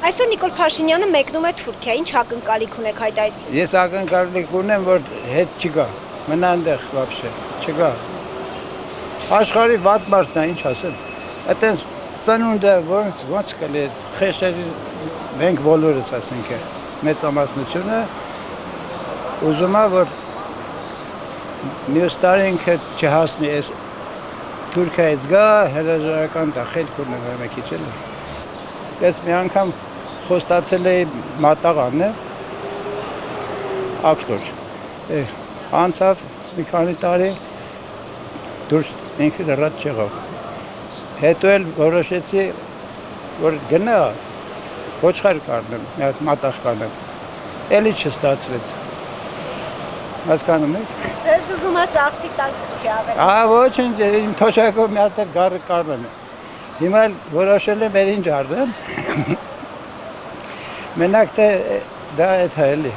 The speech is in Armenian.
Այսօր Նիկոլ Փաշինյանը մեկնում է Թուրքիա, ինչ ակնկալիք ունեք այդ այցից։ Ես ակնկալիք ունեմ, որ հետ չգա, մնա այնտեղ вообще, չգա։ Աշխարհի վատ մարդն է, ինչ ասեմ։ Այդտենց ծնունդը ոնց կլի, խեշերի մենք բոլորս ասենք մեծամասնությունը ուզում է, որ մյուս տարի ինքը չհասնի այս Թուրքիայից գա, հրաժարական տա, խելք ունենա մի քիչ էլի։ Ես մի անգամ խոստացել էի մատաղան է, ակտոր, անցավ մի քանի տարի, դուրս ինքը դրած չեղավ, հետո էլ որոշեցի, որ գնա, ոչխար կարնեմ, մի հատ մատաղ կանեմ, էլի չստացվեց, հասկանում եք։ Ձեզ ուզում է ծախսի տակ չի ավել։ Ոչինչ, իմ թոշակով մի հատ էլ գարը կարնեմ, հիմա էլ որոշել եմ էլ ինչ արդեմ, մենակ թե դա էդ է էլի։